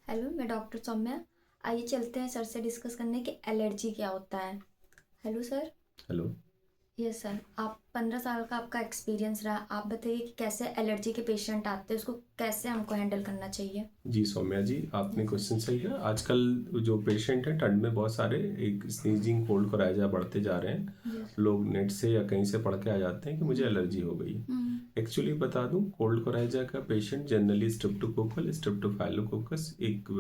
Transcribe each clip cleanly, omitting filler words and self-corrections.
Hello, मैं doctor Saumya. आइए चलते हैं सर से डिस्कस करने कि एलर्जी क्या होता है। Hello sir. Hello. Yes sir, आप 15 साल का आपका एक्सपीरियंस रहा, आप बताइए कि कैसे एलर्जी के पेशेंट आते हैं, उसको कैसे हमको हैंडल करना चाहिए। जी सौम्या जी, आपने यस क्वेश्चन सही किया। आजकल जो पेशेंट हैं ठंड में बहुत सारे एक स्नीजिंग कोल्ड कोराइजा बढ़ते जा रहे हैं। सर। यस। लोग नेट से या कहीं से पढ़ के आ जाते हैं कि मुझे एलर्जी हो गई। हम्म। एक्चुअली बता दूं, कोल्ड कोराइजा का पेशेंट जनरली स्ट्रेप्टोकोकल स्ट्रेप्टोफाइलोकोकस एक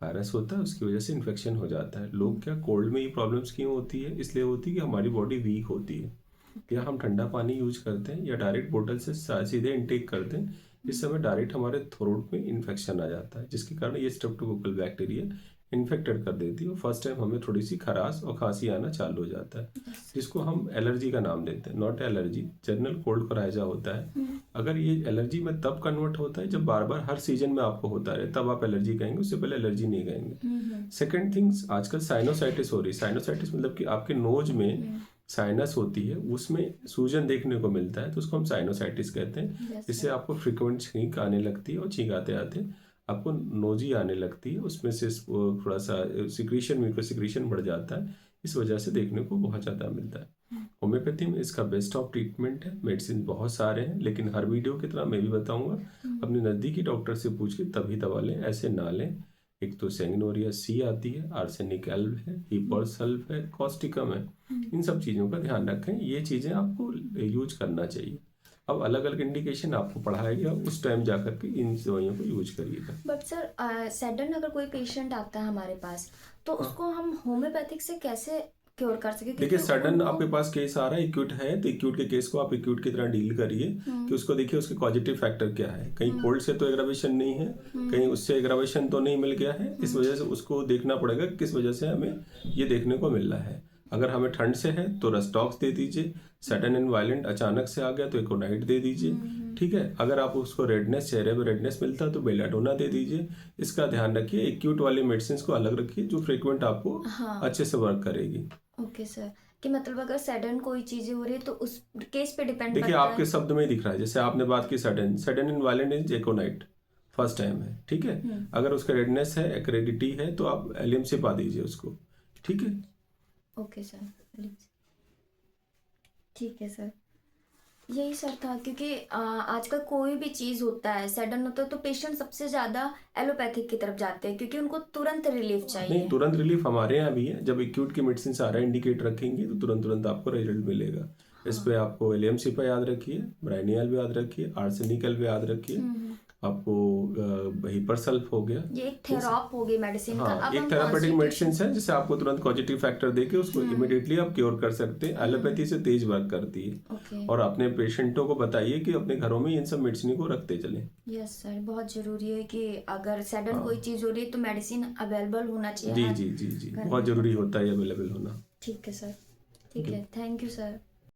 वायरस होता है, उसकी वजह से इन्फेक्शन हो जाता है। लोग क्या कोल्ड में ये प्रॉब्लम्स क्यों होती है? इसलिए होती है कि हमारी बॉडी वीक होती है, ओके। या हम ठंडा पानी यूज करते हैं या डायरेक्ट बोतल से सीधे इनटेक करते हैं। इस समय डायरेक्ट हमारे थ्रोट में इन्फेक्शन आ जाता है, जिसके कारण ये स्ट्रेप्टोकोकल बैक्टीरिया इन्फेक्टेड कर देती है और फर्स्ट टाइम हमें थोड़ी सी खराश और खांसी आना चालू हो जाता है, यस सर। जिसको हम एलर्जी का नाम देते हैं। Not allergy, general cold coryza होता है। अगर ये एलर्जी में तब कन्वर्ट होता है जब बार बार हर सीजन में आपको होता रहे, तब आप एलर्जी कहेंगे, उससे पहले एलर्जी नहीं कहेंगे। सेकेंड थिंग्स, आजकल साइनोसाइटिस हो रही है। साइनोसाइटिस मतलब कि आपके नोज में साइनस होती है, उसमें सूजन देखने को मिलता है, तो उसको हम साइनोसाइटिस कहते हैं। यस जिससे सर। आपको फ्रिक्वेंट छींक आने लगती है और छींक आते आते आपको नोजी आने लगती है, उसमें से थोड़ा सा सिक्रीशन म्यूकस सिक्रीशन बढ़ जाता है। इस वजह से देखने को बहुत ज़्यादा मिलता है। होम्योपैथी में इसका बेस्ट ऑफ ट्रीटमेंट है। मेडिसिन बहुत सारे हैं, लेकिन हर वीडियो की तरह मैं भी बताऊंगा, अपने नज़दीकी डॉक्टर से पूछ के तभी दवा लें, ऐसे ना लें। एक तो सैंगनोरिया सी आती है, आर्सेनिक एल्ब है, हीपर सल्फ है, कॉस्टिकम है। इन सब चीज़ों का ध्यान रखें, ये चीज़ें आपको यूज करना चाहिए। अब अलग अलग इंडिकेशन आपको पढ़ाया गया, उस टाइम जाकर के इन दवाइयों को यूज करिएगा। बट सर, सडन अगर कोई पेशेंट आता है हमारे पास, तो हाँ, उसको हम होम्योपैथिक से कैसे क्योर कर सके, देखिए, क्योंकि सडन उनको। आपके पास केस आ रहा है, एक्यूट है, तो एक्यूट के केस को आप एक्यूट की तरह डील करिए कि उसको देखिए उसके पॉजिटिव फैक्टर क्या है। कहीं कोल्ड से तो एग्रावेशन नहीं है, कहीं उससे एग्रावेशन तो नहीं मिल गया है। इस वजह से उसको देखना पड़ेगा कि किस वजह से हमें ये देखने को मिल रहा है। अगर हमें ठंड से है तो रस्टॉक्स दे दीजिए। सडन एंड वायलेंट अचानक से आ गया तो एकोनाइट दे दीजिए। ठीक है, अगर आप उसको रेडनेस, चेहरे में रेडनेस मिलता है तो बेलाडोना दे दीजिए। इसका ध्यान रखिए, एक्यूट वाली मेडिसिन को अलग रखिए जो फ्रिक्वेंट आपको हाँ। अच्छे से वर्क करेगी। ओके सर, कि मतलब अगर सडन कोई चीजें हो रही है तो उस केस पे डिपेंड देखिए, करता आपके है। शब्द में ही दिख रहा है, जैसे आपने बात की sudden sudden in violent is aconite, first time है, ठीक है। अगर उसका रेडनेस है, एक्रेडिटी है, तो आप एलियम से पा दीजिए उसको, ठीक है। Okay sir, please. ठीक है सर। यही सर था, क्योंकि आजकल कोई भी चीज़ होता है सडन होता है तो पेशेंट सबसे ज़्यादा एलोपैथिक की तरफ जाते हैं, क्योंकि उनको तुरंत रिलीफ नहीं, चाहिए। तुरंत रिलीफ हमारे यहाँ भी है। जब एक्यूट की मेडिसिन सारा इंडिकेट रखेंगे तो तुरंत तुरंत आपको रिजल्ट मिलेगा। इस पे हाँ। आपको एलियम सिपा याद रखिए, ब्राइनियल भी याद रखिए, आर्सेनिकल भी याद रखिए। आपको हिपरसल्फ हो गया। ये एक इन सब, थेराप हो गई मेडिसिन का, हाँ, अब एक हम थेरापेटिक मेडिसिन कॉन्स्टिट्यूशन। है जिसे आपको तुरंत पॉजिटिव फैक्टर देके उसको इमिडिएटली आप क्योर कर सकते हैं। एलोपैथी से तेज वर्क करती है। ओके। और अपने पेशेंटों को बताइए कि अपने घरों में इन सब मेडिसिन को रखते चलें। यस सर, बहुत ज़रूरी है कि अगर सडन कोई हाँ चीज़ हो रही है तो मेडिसिन अवेलेबल होना चाहिए जी हर जी जी जी, घर बहुत में। ज़रूरी होता है ये अवेलेबल होना। ठीक है सर। थैंक ठीक यू। है, थैंक यू सर।